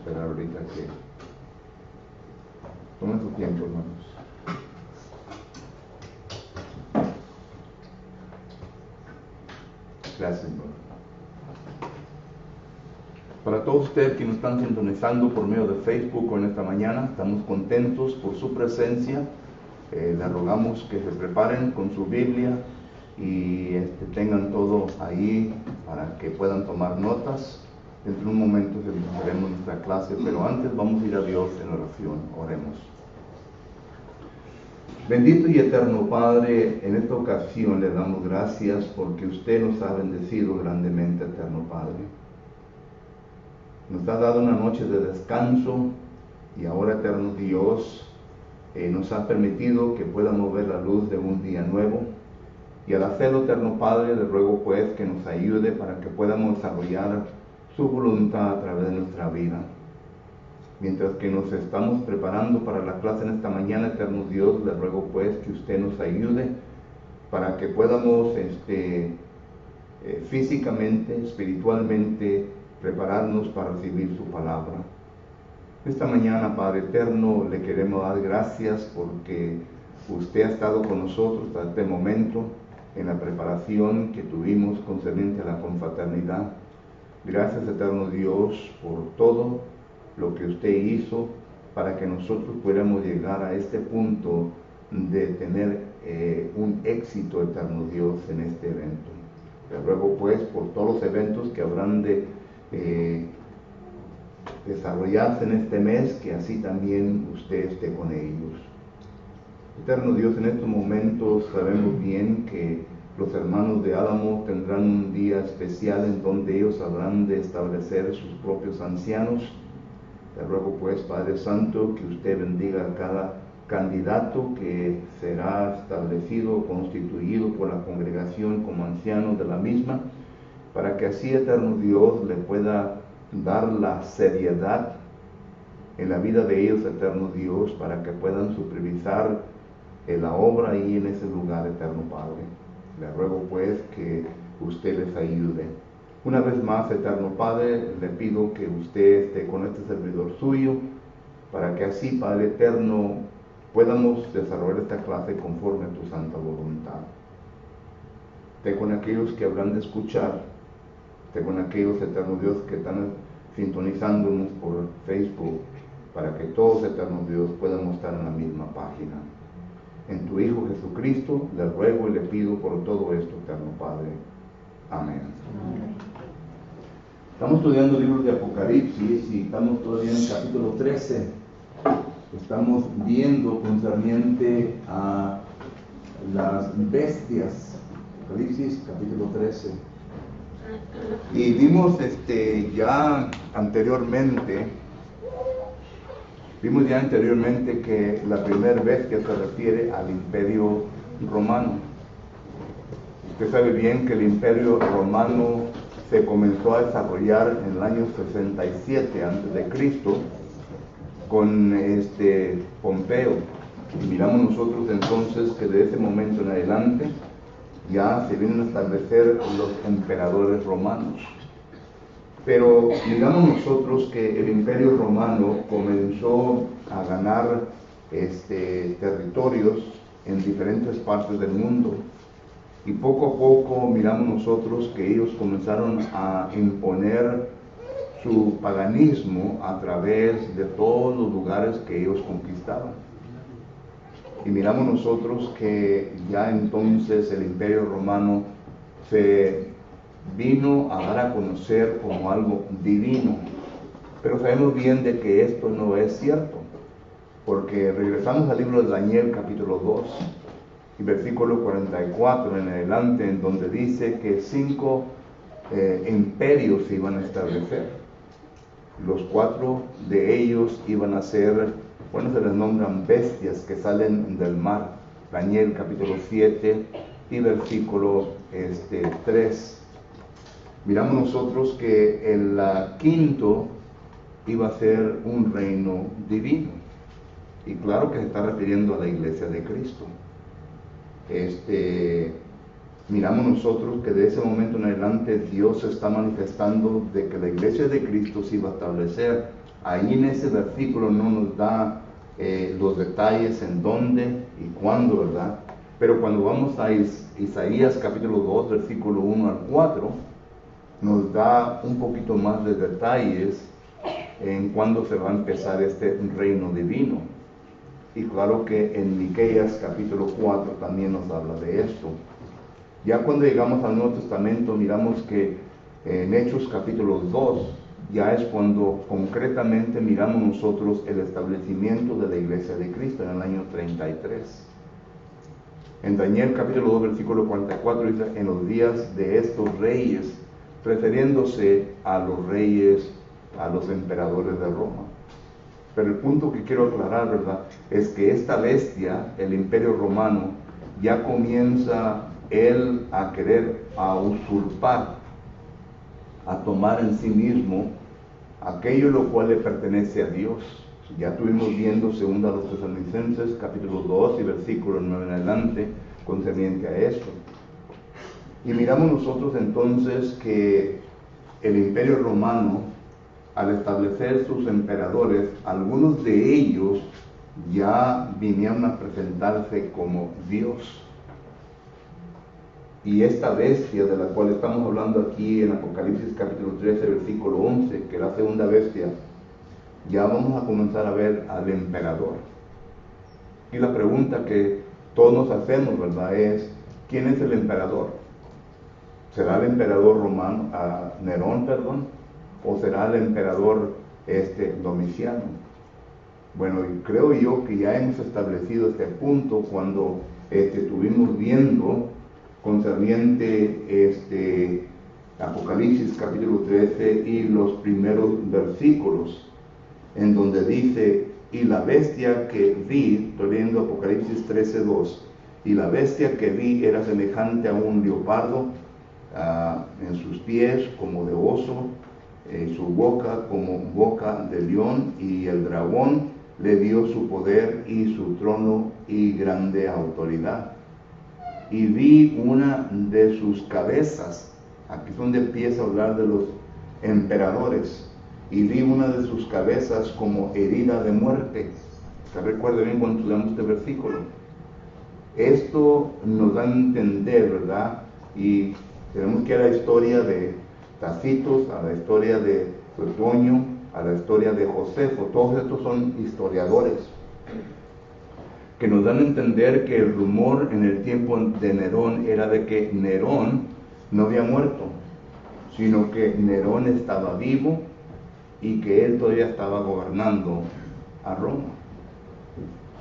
esperar ahorita que tomen su tiempo, hermanos. Gracias, Señor. Para todos ustedes que nos están sintonizando por medio de Facebook o en esta mañana, estamos contentos por su presencia. Les rogamos que se preparen con su Biblia y tengan todo ahí para que puedan tomar notas. Dentro de un momento empezaremos nuestra clase, pero antes vamos a ir a Dios en oración. Oremos. Bendito y eterno Padre, en esta ocasión le damos gracias porque usted nos ha bendecido grandemente, eterno Padre. Nos ha dado una noche de descanso y ahora, eterno Dios, nos ha permitido que podamos ver la luz de un día nuevo. Y al hacerlo, eterno Padre, le ruego pues que nos ayude para que podamos desarrollar su voluntad a través de nuestra vida. Mientras que nos estamos preparando para la clase en esta mañana, eterno Dios, le ruego pues que usted nos ayude para que podamos físicamente, espiritualmente, prepararnos para recibir su palabra. Esta mañana, Padre eterno, le queremos dar gracias porque usted ha estado con nosotros hasta este momento en la preparación que tuvimos concerniente a la confraternidad. Gracias, eterno Dios, por todo lo que usted hizo para que nosotros pudiéramos llegar a este punto de tener un éxito, eterno Dios, en este evento. Le ruego pues por todos los eventos que habrán de desarrollarse en este mes, que así también usted esté con ellos. Eterno Dios, en estos momentos sabemos bien que los hermanos de Álamo tendrán un día especial en donde ellos habrán de establecer sus propios ancianos. Te ruego pues, Padre Santo, que usted bendiga a cada candidato que será establecido, constituido por la congregación como anciano de la misma, para que así, eterno Dios, le pueda dar la seriedad en la vida de ellos, eterno Dios, para que puedan supervisar la obra ahí en ese lugar, eterno Padre. Le ruego pues que usted les ayude. Una vez más, eterno Padre, le pido que usted esté con este servidor suyo, para que así, Padre eterno, podamos desarrollar esta clase conforme a tu santa voluntad. Esté con aquellos que habrán de escuchar, esté con aquellos, eterno Dios, que están sintonizándonos por Facebook, para que todos, eterno Dios, podamos estar en la misma página. En tu Hijo Jesucristo le ruego y le pido por todo esto, eterno Padre. Amén. Estamos estudiando el libro de Apocalipsis y estamos todavía en el capítulo 13. Estamos viendo concerniente a las bestias. Apocalipsis capítulo 13. Y vimos ya anteriormente que la primera bestia se refiere al Imperio Romano. Usted sabe bien que el Imperio Romano se comenzó a desarrollar en el año 67 a.C. con Pompeo. Y miramos nosotros entonces que de ese momento en adelante ya se vienen a establecer los emperadores romanos. Pero miramos nosotros que el Imperio Romano comenzó a ganar territorios en diferentes partes del mundo. Y poco a poco miramos nosotros que ellos comenzaron a imponer su paganismo a través de todos los lugares que ellos conquistaban. Y miramos nosotros que ya entonces el Imperio Romano se vino a dar a conocer como algo divino. Pero sabemos bien de que esto no es cierto, porque regresamos al libro de Daniel capítulo 2 y versículo 44 en adelante, en donde dice que 5 imperios se iban a establecer. Los 4 de ellos iban a ser, se les nombran bestias que salen del mar. Daniel capítulo 7 y versículo 3. Miramos nosotros que el quinto iba a ser un reino divino. Y claro que se está refiriendo a la iglesia de Cristo. Miramos nosotros que de ese momento en adelante Dios está manifestando de que la iglesia de Cristo se iba a establecer ahí en ese versículo no nos da los detalles en dónde y cuándo, ¿verdad? Pero cuando vamos a Isaías capítulo 2, versículo 1 al 4, nos da un poquito más de detalles en cuándo se va a empezar este reino divino. Y claro que en Miqueas capítulo 4 también nos habla de esto. Ya cuando llegamos al Nuevo Testamento miramos que en Hechos capítulo 2 ya es cuando concretamente miramos nosotros el establecimiento de la Iglesia de Cristo en el año 33. En Daniel capítulo 2 versículo 44 dice: en los días de estos reyes, refiriéndose a los reyes, a los emperadores de Roma. Pero el punto que quiero aclarar, ¿verdad?, es que esta bestia, el Imperio Romano, ya comienza él a querer a usurpar, a tomar en sí mismo aquello lo cual le pertenece a Dios. Ya estuvimos viendo 2 a los Tesalonicenses capítulo 2 y versículo 9 en adelante concerniente a esto. Y miramos nosotros entonces que el Imperio Romano, al establecer sus emperadores, algunos de ellos ya vinieron a presentarse como Dios. Y esta bestia de la cual estamos hablando aquí en Apocalipsis capítulo 13, versículo 11, que es la segunda bestia, ya vamos a comenzar a ver al emperador. Y la pregunta que todos nos hacemos, ¿verdad?, es: ¿quién es el emperador? ¿Será el emperador romano, Nerón, o será el emperador Domiciano? Bueno, y creo yo que ya hemos establecido este punto cuando estuvimos viendo concerniente Apocalipsis capítulo 13 y los primeros versículos, en donde dice: y la bestia que vi, estoy leyendo Apocalipsis 13:2, y la bestia que vi era semejante a un leopardo, en sus pies como de oso, su boca como boca de león, y el dragón le dio su poder y su trono y grande autoridad. Y vi una de sus cabezas, aquí es donde empieza a hablar de los emperadores, y vi una de sus cabezas como herida de muerte. Se recuerda bien cuando leamos este versículo. Esto nos da a entender, ¿verdad? Y tenemos que ir a la historia de Tacitus, a la historia de Suetonio, a la historia de Josefo. Todos estos son historiadores que nos dan a entender que el rumor en el tiempo de Nerón era de que Nerón no había muerto, sino que Nerón estaba vivo y que él todavía estaba gobernando a Roma.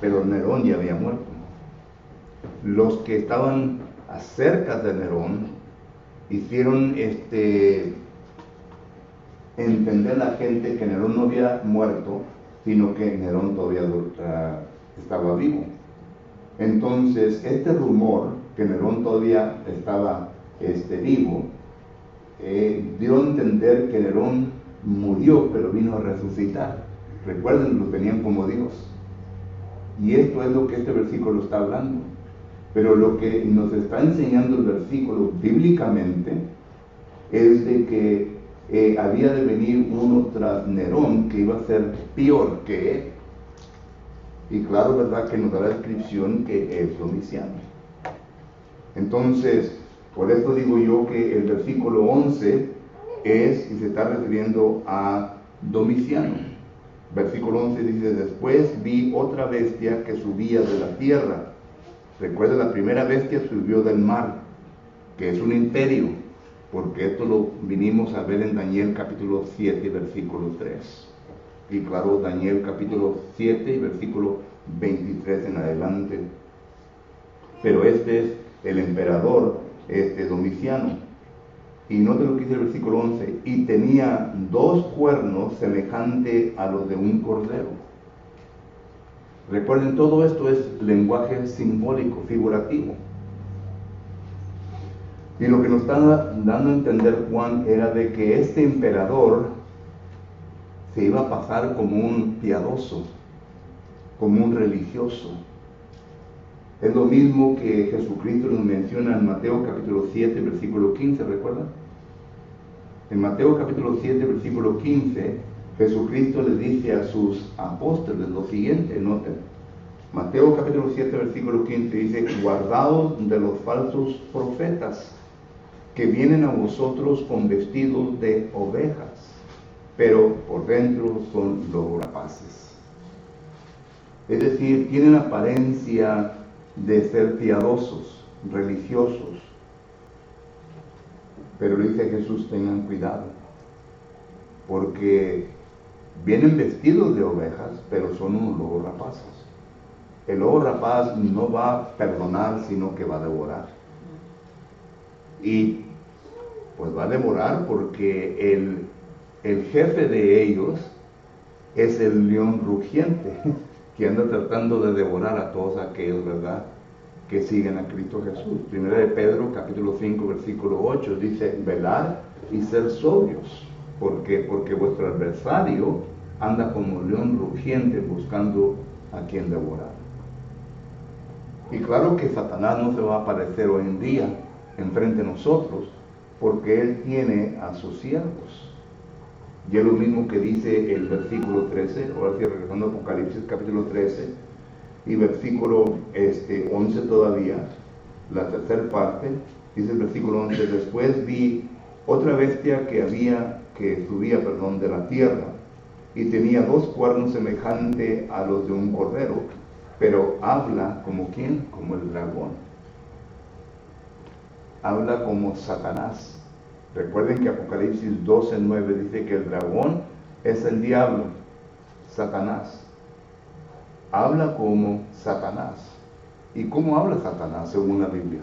Pero Nerón ya había muerto. Los que estaban acerca de Nerón hicieron entender a la gente que Nerón no había muerto, sino que Nerón todavía estaba vivo. Entonces, este rumor que Nerón todavía estaba vivo, dio a entender que Nerón murió, pero vino a resucitar. Recuerden, lo tenían como Dios. Y esto es lo que este versículo está hablando. Pero lo que nos está enseñando el versículo bíblicamente es de que había de venir uno tras Nerón que iba a ser peor que él. Y claro, ¿verdad?, que nos da la descripción que es Domiciano. Entonces, por eso digo yo que el versículo 11 es, y se está refiriendo a Domiciano. Versículo 11 dice: después vi otra bestia que subía de la tierra. Recuerda, la primera bestia subió del mar, que es un imperio, porque esto lo vinimos a ver en Daniel capítulo 7, versículo 3. Y claro, Daniel capítulo 7 y versículo 23 en adelante. Pero este es el emperador Domiciano. Y note lo que dice el versículo 11: y tenía 2 cuernos semejante a los de un cordero. Recuerden, todo esto es lenguaje simbólico, figurativo. Y lo que nos está dando a entender Juan era de que este emperador se iba a pasar como un piadoso, como un religioso. Es lo mismo que Jesucristo nos menciona en Mateo capítulo 7, versículo 15, ¿recuerdan? En Mateo capítulo 7, versículo 15, Jesucristo le dice a sus apóstoles lo siguiente, noten. Mateo capítulo 7, versículo 15 dice, guardaos de los falsos profetas que vienen a vosotros con vestidos de ovejas, pero por dentro son lobos rapaces. Es decir, tienen apariencia de ser piadosos, religiosos, pero le dice a Jesús, tengan cuidado, porque vienen vestidos de ovejas, pero son unos lobos rapaces. El lobo rapaz no va a perdonar, sino que va a devorar. Y pues va a devorar porque el jefe de ellos es el león rugiente, que anda tratando de devorar a todos aquellos, ¿verdad?, que siguen a Cristo Jesús. Primera de Pedro, capítulo 5, versículo 8, dice, velar y ser sobrios, porque vuestro adversario anda como león rugiente buscando a quien devorar. Y claro que Satanás no se va a aparecer hoy en día enfrente de nosotros, porque él tiene a sus siervos. Y es lo mismo que dice el versículo 13, ahora sí regresando a Apocalipsis capítulo 13, y versículo 11 todavía, la tercera parte, dice el versículo 11, después vi otra bestia que subía de la tierra, y tenía 2 cuernos semejantes a los de un cordero, pero habla como ¿quién? Como el dragón. Habla como Satanás. Recuerden que Apocalipsis 12:9 dice que el dragón es el diablo, Satanás. Habla como Satanás. ¿Y cómo habla Satanás según la Biblia?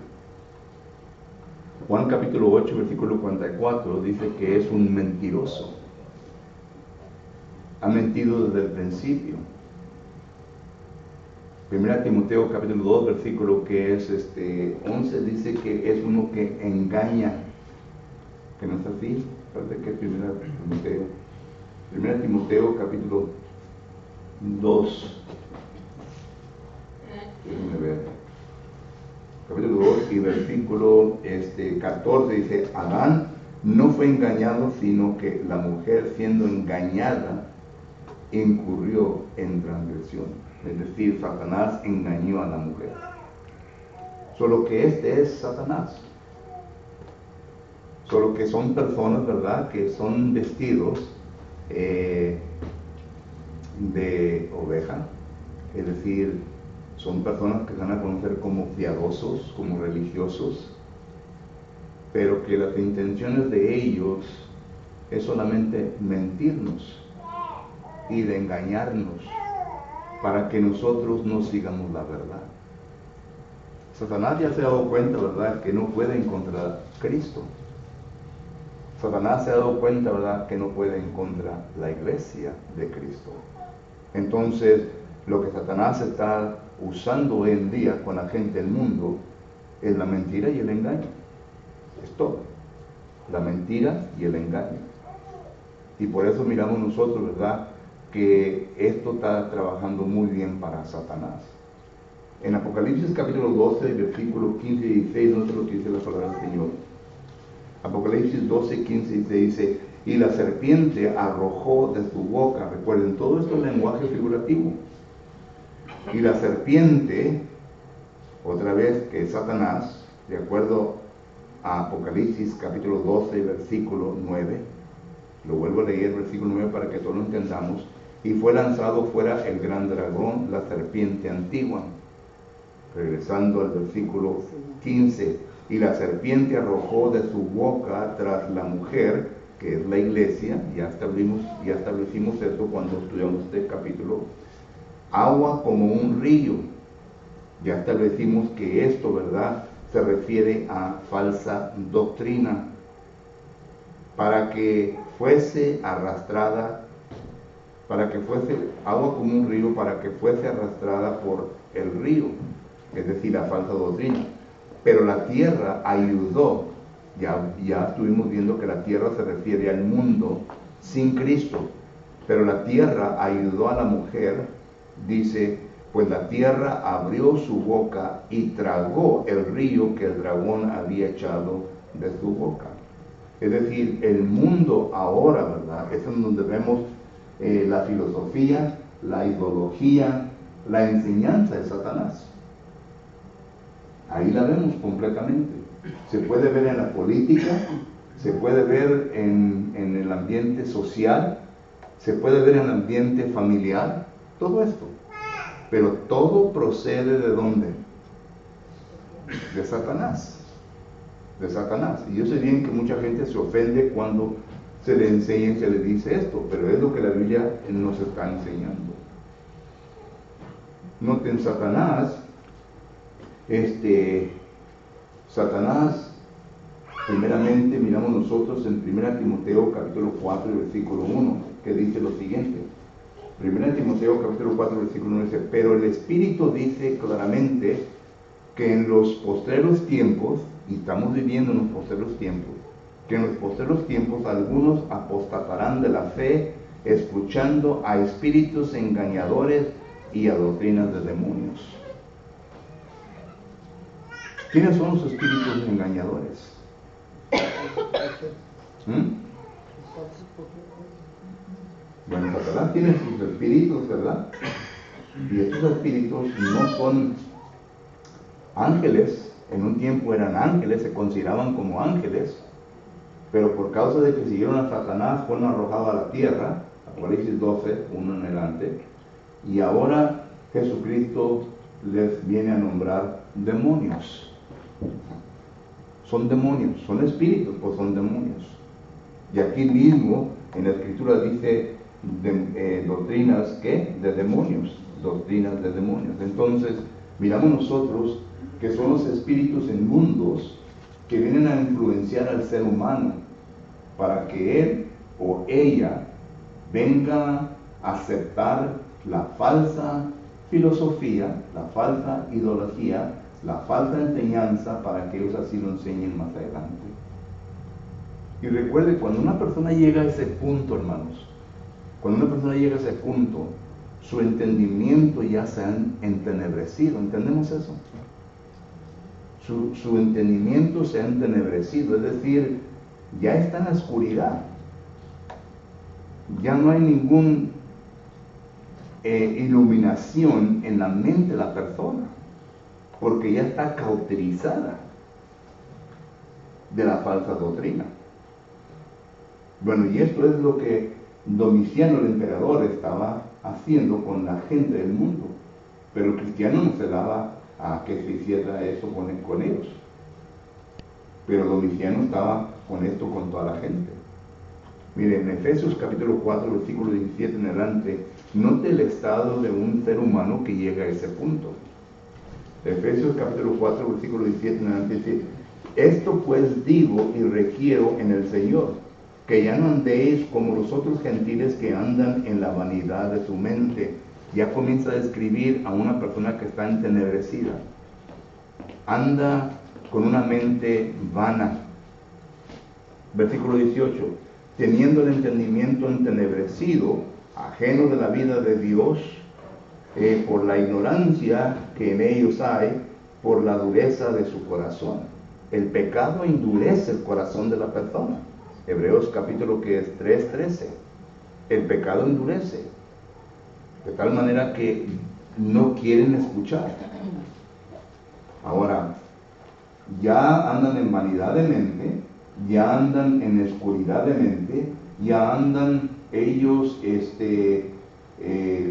Juan capítulo 8, versículo 44 dice que es un mentiroso. Ha mentido desde el principio. Primera Timoteo capítulo 2, versículo que es 11, dice que es uno que engaña. Que no es así. Parece que es Primera Timoteo capítulo 2. Déjenme ver. Capítulo 2 y versículo 14 dice, Adán no fue engañado, sino que la mujer siendo engañada incurrió en transgresión. Es decir, Satanás engañó a la mujer. Solo que es Satanás. Solo que son personas, ¿verdad?, que son vestidos de oveja. Es decir, son personas que se van a conocer como piadosos, como religiosos, pero que las intenciones de ellos es solamente mentirnos y de engañarnos para que nosotros no sigamos la verdad. Satanás ya se ha dado cuenta, ¿verdad?, que no puede encontrar a Cristo. Satanás se ha dado cuenta, ¿verdad?, que no puede encontrar la iglesia de Cristo. Entonces, lo que Satanás está usando hoy en día con la gente del mundo es la mentira y el engaño. Es todo. La mentira y el engaño. Y por eso miramos nosotros, ¿verdad?, que esto está trabajando muy bien para Satanás. En Apocalipsis capítulo 12, versículos 15 y 16, no sé lo que dice la palabra del Señor. Apocalipsis 12, 15 y 16 dice, y la serpiente arrojó de su boca, recuerden, todo esto es lenguaje figurativo. Y la serpiente, otra vez que es Satanás, de acuerdo a Apocalipsis capítulo 12, versículo 9, lo vuelvo a leer, versículo 9, para que todos lo entendamos, y fue lanzado fuera el gran dragón, la serpiente antigua. Regresando al versículo 15, y la serpiente arrojó de su boca tras la mujer, que es la iglesia, ya establecimos eso cuando estudiamos este capítulo, agua como un río. Ya establecimos que esto, ¿verdad?, se refiere a falsa doctrina, para que fuese arrastrada, agua como un río, para que fuese arrastrada por el río, es decir, la falsa doctrina. Pero la tierra ayudó, ya estuvimos viendo que la tierra se refiere al mundo sin Cristo, pero la tierra ayudó a la mujer, dice, pues la tierra abrió su boca y tragó el río que el dragón había echado de su boca. Es decir, el mundo ahora, ¿verdad?, es en donde vemos la filosofía, la ideología, la enseñanza de Satanás. Ahí la vemos completamente. Se puede ver en la política, se puede ver en el ambiente social, se puede ver en el ambiente familiar, todo esto. Pero todo procede ¿de dónde? De Satanás. De Satanás. Y yo sé bien que mucha gente se ofende cuando se le enseña y se le dice esto, pero es lo que la Biblia nos está enseñando. Noten, Satanás, primeramente miramos nosotros en 1 Timoteo capítulo 4, versículo 1, que dice lo siguiente. 1 Timoteo capítulo 4, versículo 1 dice, pero el Espíritu dice claramente que en los postreros tiempos, y estamos viviendo en los postreros tiempos, que en los postreros tiempos algunos apostatarán de la fe, escuchando a espíritus engañadores y a doctrinas de demonios. ¿Quiénes son los espíritus engañadores? Bueno, Satanás tiene sus espíritus, ¿verdad? Y estos espíritus no son ángeles. En un tiempo eran ángeles, se consideraban como ángeles, pero por causa de que siguieron a Satanás fueron arrojados a la tierra, Apocalipsis 12, 1 en adelante, y ahora Jesucristo les viene a nombrar demonios. Son demonios, son espíritus, pues son demonios. Y aquí mismo en la Escritura dice doctrinas ¿qué? De demonios, doctrinas de demonios. Entonces miramos nosotros que son los espíritus inmundos que vienen a influenciar al ser humano para que él o ella venga a aceptar la falsa filosofía, la falsa ideología, la falsa enseñanza, para que ellos así lo enseñen más adelante. Y recuerde, cuando una persona llega a ese punto, hermanos, cuando una persona llega a ese punto, su entendimiento ya se ha entenebrecido. ¿Entendemos eso? Su entendimiento se ha entenebrecido, es decir, ya está en la oscuridad. Ya no hay ninguna iluminación en la mente de la persona, porque ya está cauterizada de la falsa doctrina. Bueno, y esto es lo que Domiciano el emperador estaba haciendo con la gente del mundo, pero el cristiano no se daba a que se hiciera eso con ellos. Pero Domiciano estaba con esto con toda la gente. Miren, en Efesios capítulo 4, versículo 17 en adelante, note el estado de un ser humano que llega a ese punto. Efesios capítulo 4, versículo 17 en adelante dice, esto pues digo y requiero en el Señor, que ya no andéis como los otros gentiles que andan en la vanidad de su mente. Ya comienza a describir a una persona que está entenebrecida. Anda con una mente vana. Versículo 18. Teniendo el entendimiento entenebrecido, ajeno de la vida de Dios, por la ignorancia que en ellos hay, por la dureza de su corazón. El pecado endurece el corazón de la persona. Hebreos capítulo que es 3:13. El pecado endurece, de tal manera que no quieren escuchar. Ahora, ya andan en vanidad de mente, ya andan en oscuridad de mente, ya andan ellos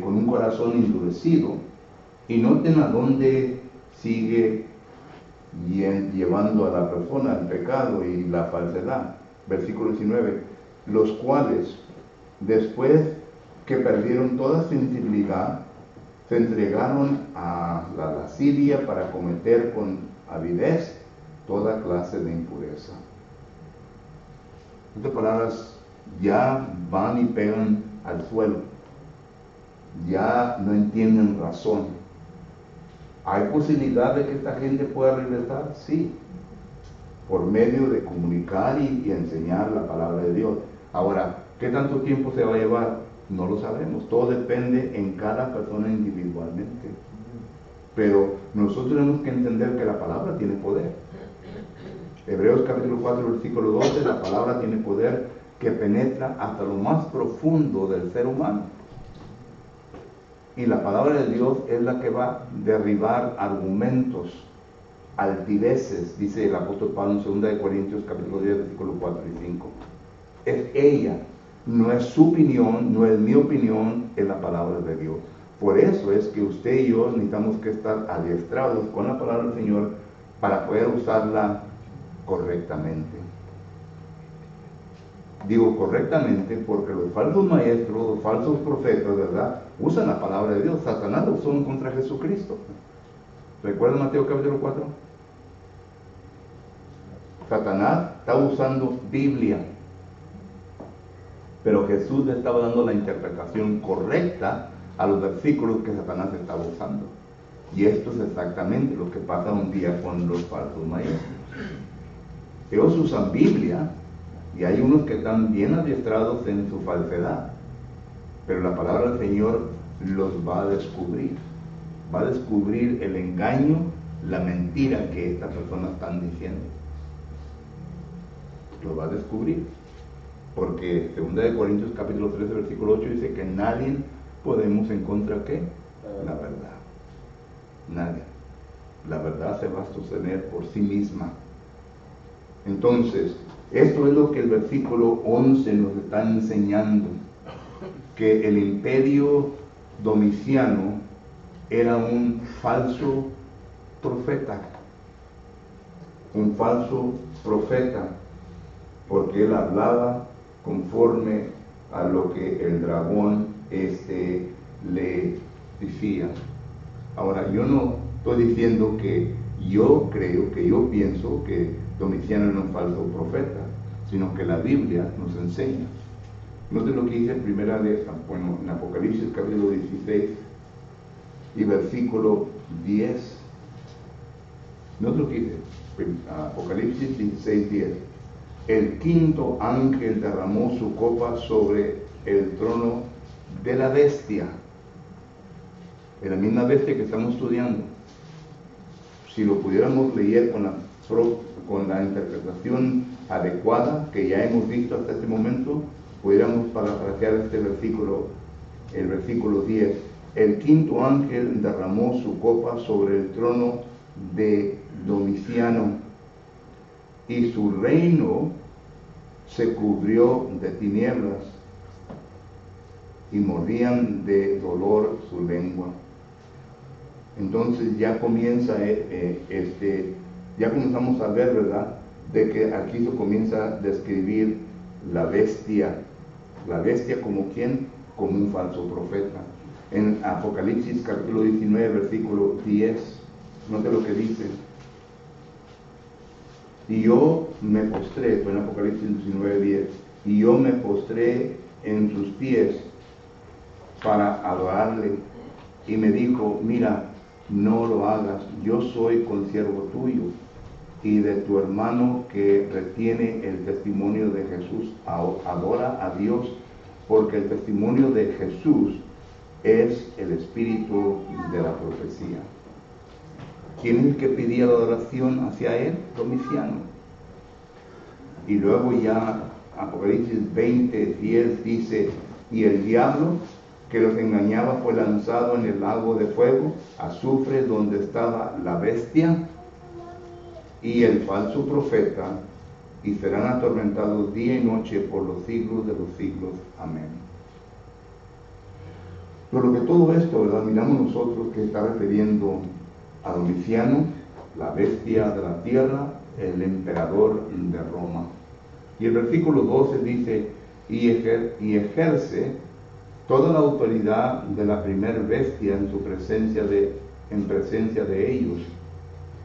con un corazón endurecido. Y noten a dónde sigue llevando a la persona el pecado y la falsedad. Versículo 19, los cuales, después que perdieron toda sensibilidad, se entregaron a la lascivia para cometer con avidez toda clase de impureza. Estas palabras ya van y pegan al suelo, ya no entienden razón. ¿Hay posibilidad de que esta gente pueda regresar? Sí, por medio de comunicar y enseñar la palabra de Dios. Ahora, ¿qué tanto tiempo se va a llevar? No lo sabemos. Todo depende en cada persona individualmente. Pero nosotros tenemos que entender que la palabra tiene poder. Hebreos capítulo 4, versículo 12, la palabra tiene poder que penetra hasta lo más profundo del ser humano. Y la palabra de Dios es la que va a derribar argumentos, altiveces, dice el apóstol Pablo en 2 Corintios capítulo 10, versículos 4 y 5. Es ella, no es su opinión, no es mi opinión, es la palabra de Dios. Por eso es que usted y yo necesitamos que estar adiestrados con la palabra del Señor para poder usarla correctamente. Digo correctamente porque los falsos maestros, los falsos profetas, ¿verdad?, usan la palabra de Dios. Satanás lo usó contra Jesucristo. ¿Recuerdan Mateo capítulo 4? Satanás estaba usando Biblia, pero Jesús le estaba dando la interpretación correcta a los versículos que Satanás estaba usando. Y esto es exactamente lo que pasa un día con los falsos maestros. Ellos usan Biblia, y hay unos que están bien adiestrados en su falsedad, pero la palabra del Señor los va a descubrir. Va a descubrir el engaño, la mentira que estas personas están diciendo. Lo va a descubrir. Porque 2 Corintios capítulo 13, versículo 8 dice que nadie podemos encontrar ¿qué? La verdad. Nadie. La verdad se va a sostener por sí misma. Entonces, esto es lo que el versículo 11 nos está enseñando, que el imperio Domiciano era un falso profeta, porque él hablaba conforme a lo que el dragón le decía. Ahora, yo no estoy diciendo que yo pienso que Domiciano era un falso profeta, sino que la Biblia nos enseña. Noten lo que dice en Apocalipsis capítulo 16 y versículo 10. Noten lo que dice, Apocalipsis 16, 10. El quinto ángel derramó su copa sobre el trono de la bestia. Es la misma bestia que estamos estudiando. Si lo pudiéramos leer con la interpretación adecuada que ya hemos visto hasta este momento, pudiéramos parafrasear este versículo, el versículo 10. El quinto ángel derramó su copa sobre el trono de Domiciano, y su reino se cubrió de tinieblas, y mordían de dolor su lengua. Entonces ya comienza ya comenzamos a ver, ¿verdad?, de que aquí se comienza a describir la bestia como ¿quién? Como un falso profeta. En Apocalipsis capítulo 19, versículo 10, note lo que dice. Y yo me postré, fue en Apocalipsis 19, 10, y yo me postré en sus pies para adorarle, y me dijo, mira, no lo hagas, yo soy consiervo tuyo y de tu hermano que retiene el testimonio de Jesús. Adora a Dios, porque el testimonio de Jesús es el espíritu de la profecía. ¿Quién es el que pedía la adoración hacia él? Domiciano. Y luego ya Apocalipsis 20, 10 dice, y el diablo que los engañaba fue lanzado en el lago de fuego, azufre, donde estaba la bestia y el falso profeta, y serán atormentados día y noche por los siglos de los siglos. Amén. Por lo que todo esto, ¿verdad?, miramos nosotros que está refiriendo a Domiciano, la bestia de la tierra, el emperador de Roma. Y el versículo 12 dice, y ejerce toda la autoridad de la primer bestia en presencia de ellos,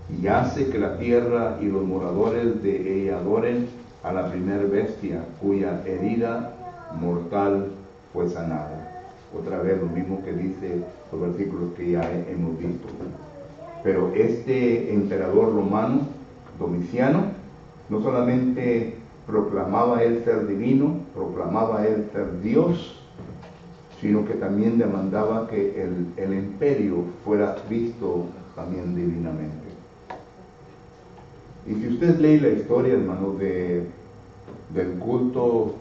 y hace que la tierra y los moradores de ella adoren a la primer bestia, cuya herida mortal fue sanada. Otra vez lo mismo que dice los versículos que ya hemos visto. Pero este emperador romano, Domiciano, no solamente proclamaba él ser divino, proclamaba él ser Dios, sino que también demandaba que el imperio fuera visto también divinamente. Y si usted lee la historia, hermano, del culto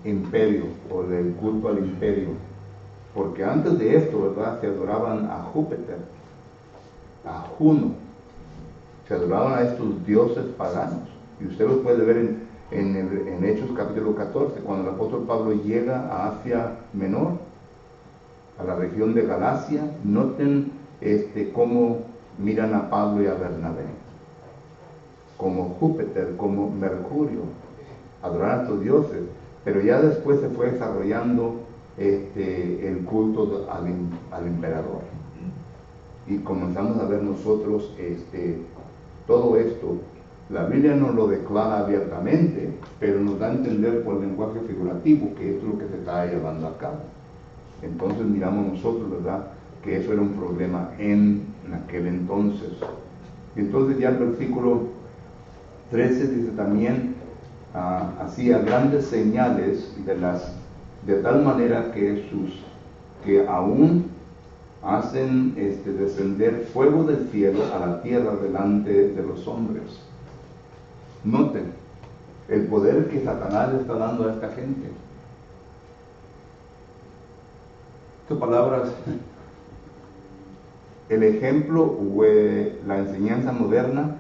imperio o del culto al imperio. Porque antes de esto, ¿verdad? Se adoraban a Júpiter, a Juno, se adoraban a estos dioses paganos. Y usted los puede ver en Hechos capítulo 14, cuando el apóstol Pablo llega a Asia Menor, a la región de Galacia. Noten cómo miran a Pablo y a Bernabé, como Júpiter, como Mercurio, adorar a estos dioses. Pero ya después se fue desarrollando el culto al emperador, y comenzamos a ver nosotros todo esto. La Biblia no lo declara abiertamente, pero nos da a entender por lenguaje figurativo que esto es lo que se está llevando a cabo. Entonces miramos nosotros, ¿verdad?, que eso era un problema en aquel entonces. Entonces ya el versículo 13 dice también, hacía grandes señales de tal manera que aún hacen descender fuego del cielo a la tierra delante de los hombres. Noten el poder que Satanás le está dando a esta gente. Estas palabras, el ejemplo o la enseñanza moderna,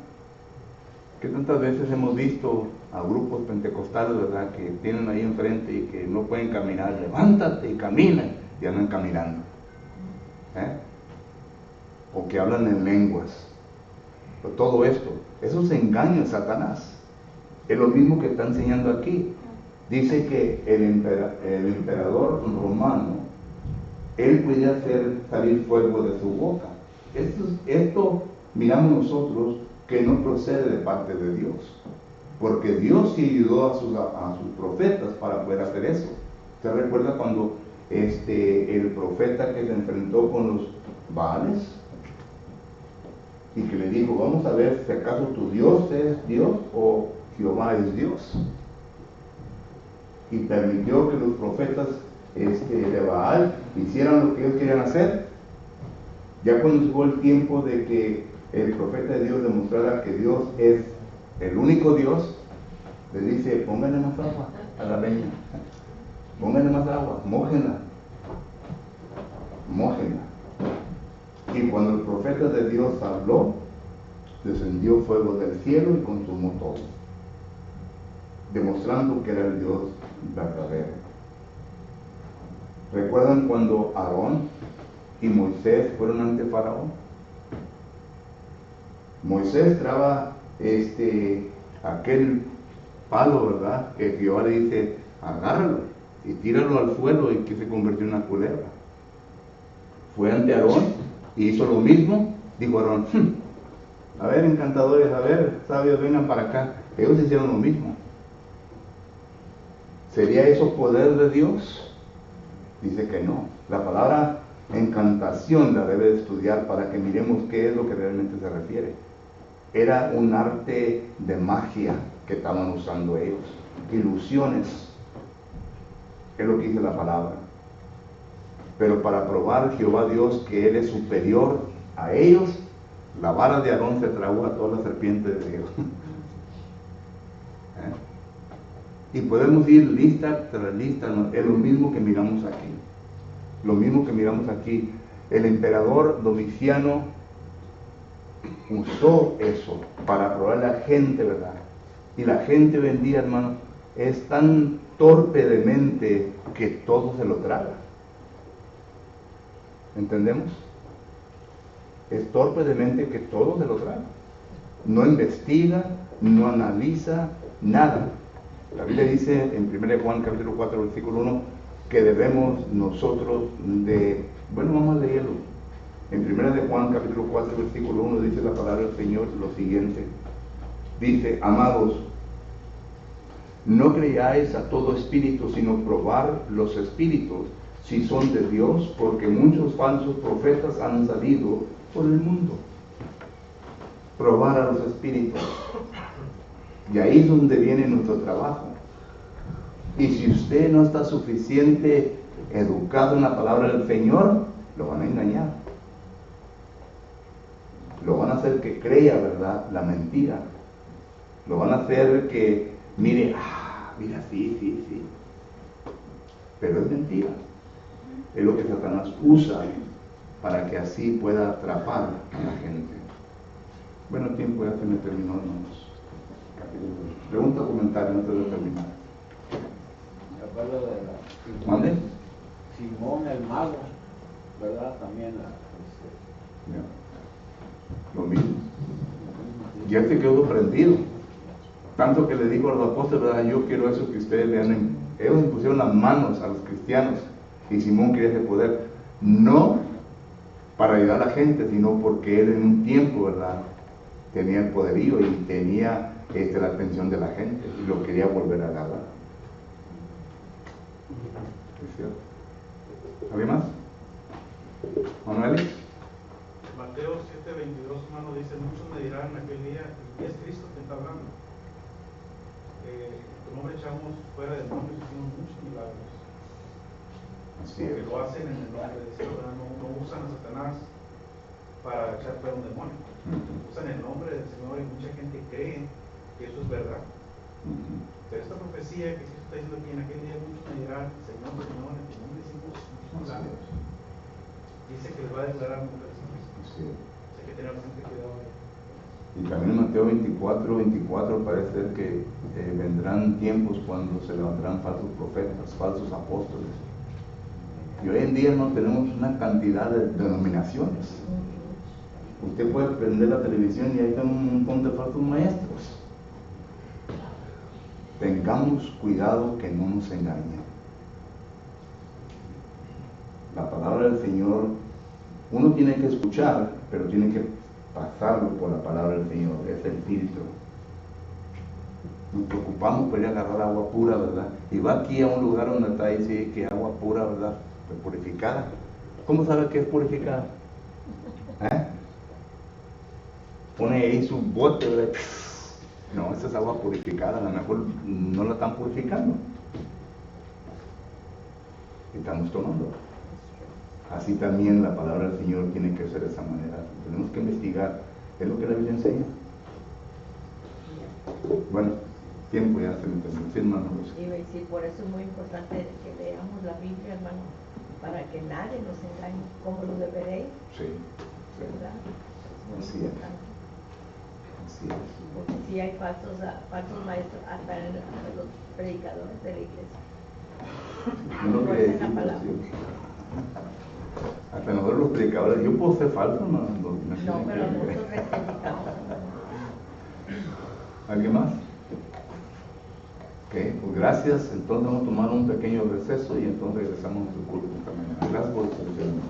que tantas veces hemos visto a grupos pentecostales, ¿verdad?, que tienen ahí enfrente y que no pueden caminar, levántate y camina, y andan caminando. O que hablan en lenguas. Pero todo esto, eso es engaño de Satanás. Es lo mismo que está enseñando aquí. Dice que el emperador romano, él podía hacer salir fuego de su boca. Esto miramos nosotros que no procede de parte de Dios, porque Dios sí ayudó a sus profetas para poder hacer eso. ¿Usted recuerda cuando el profeta que se enfrentó con los Baales y que le dijo, vamos a ver si acaso tu Dios es Dios o Jehová es Dios? Y permitió que los profetas de Baal hicieran lo que ellos querían hacer. Ya cuando llegó el tiempo de que el profeta de Dios demostrara que Dios es el único Dios, le dice, pónganle más agua a la leña, pónganle más agua, mójenla. Y cuando el profeta de Dios habló, descendió fuego del cielo y consumó todo, demostrando que era el Dios verdadero. ¿Recuerdan cuando Aarón y Moisés fueron ante Faraón? Moisés traba aquel palo, ¿verdad?, que Jehová le dice, agárralo y tíralo al suelo, y que se convirtió en una culebra. Fue ante Aarón y hizo lo mismo. Dijo Aarón, a ver, encantadores, a ver, sabios, vengan para acá. Ellos hicieron lo mismo. ¿Sería eso poder de Dios? Dice que no. La palabra encantación la debe de estudiar para que miremos qué es lo que realmente se refiere. Era un arte de magia que estaban usando ellos. Ilusiones. Es lo que dice la palabra. Pero para probar Jehová Dios que Él es superior a ellos, la vara de Aarón se tragó a todas las serpientes de Dios. Y podemos ir lista tras lista, es lo mismo que miramos aquí. Lo mismo que miramos aquí. El emperador Domiciano usó eso para probar a la gente, ¿verdad? Y la gente hoy en día, hermano, es tan torpe de mente que todo se lo traga. ¿Entendemos? Es torpe de mente que todo se lo traga. No investiga, no analiza, nada. La Biblia dice en 1 Juan capítulo 4 versículo 1 que debemos nosotros bueno, vamos a leerlo. En 1 Juan capítulo 4 versículo 1 dice la palabra del Señor lo siguiente. Dice, amados, no creáis a todo espíritu, sino probar los espíritus si son de Dios, porque muchos falsos profetas han salido por el mundo. Probar a los espíritus. Y ahí es donde viene nuestro trabajo. Y si usted no está suficiente educado en la palabra del Señor, lo van a engañar. Lo van a hacer que crea, ¿verdad?, la mentira. Lo van a hacer que mire, mira, sí. pero es mentira. Es lo que Satanás usa para que así pueda atrapar a la gente. Bueno, el tiempo ya se me terminó, hermanos. Pregunta o comentario antes de terminar. ¿Mande? Simón el mago, ¿verdad? También. Lo mismo. Ya se quedó prendido. Tanto que le dijo a los apóstoles, ¿verdad? Yo quiero eso que ustedes vean. Ellos impusieron las manos a los cristianos y Simón quería ese poder. No para ayudar a la gente, sino porque él en un tiempo, ¿verdad? Tenía el poderío y tenía la atención de la gente y lo quería volver a agarrar. ¿Es cierto? ¿Alguien más? ¿Manuel? Mateo 7:22, hermano, dice: muchos me dirán en aquel día, y es Cristo quien está hablando. Tu nombre echamos fuera de demonios, hicimos muchos milagros. Así Porque es. lo hacen en el nombre de Dios, no usan a Satanás para echar fuera un demonio. Usan el nombre del Señor y mucha gente cree que eso es verdad. Pero esta profecía que Cristo está diciendo aquí, en aquel día muchos me dirán: Señor, Señor, en tu nombre hicimos muchos milagros. Dice que les va a declarar muchas cosas. Así es. Hay que tener bastante cuidado. Y también en Mateo 24 parece ser que vendrán tiempos cuando se levantarán falsos profetas, falsos apóstoles. Y hoy en día no tenemos una cantidad de denominaciones. Usted puede prender la televisión y ahí están un montón de falsos maestros. Tengamos cuidado que no nos engañen. La palabra del Señor, uno tiene que escuchar, pero tiene que pasarlo por la palabra del Señor, es el filtro. Nos preocupamos por ir a agarrar agua pura, ¿verdad? Y va aquí a un lugar donde está ahí, que agua pura, ¿verdad? Pues purificada. ¿Cómo sabe que es purificada? Pone ahí su bote, ¿verdad? No, esa es agua purificada, a lo mejor no la están purificando. Estamos tomando. Así también la palabra del Señor tiene que ser de esa manera. Tenemos que investigar. Es lo que la Biblia enseña. Bueno, tiempo ya se me terminó. Sí, hermano. Sí, por eso es muy importante que leamos la Biblia, hermano, para que nadie nos engañe. ¿Cómo lo deberéis? Sí. ¿Verdad? Es Así muy es. importante. Así es. Porque sí hay falsos maestros hasta en los predicadores de la iglesia. No lo quiere decir, pero sí. Hasta nosotros los predicadores, yo puedo ser falso, no, No, pero nosotros rectificamos. ¿Alguien más? Ok, pues gracias. Entonces vamos a tomar un pequeño receso y entonces regresamos a nuestro culto esta mañana. Gracias por su atención.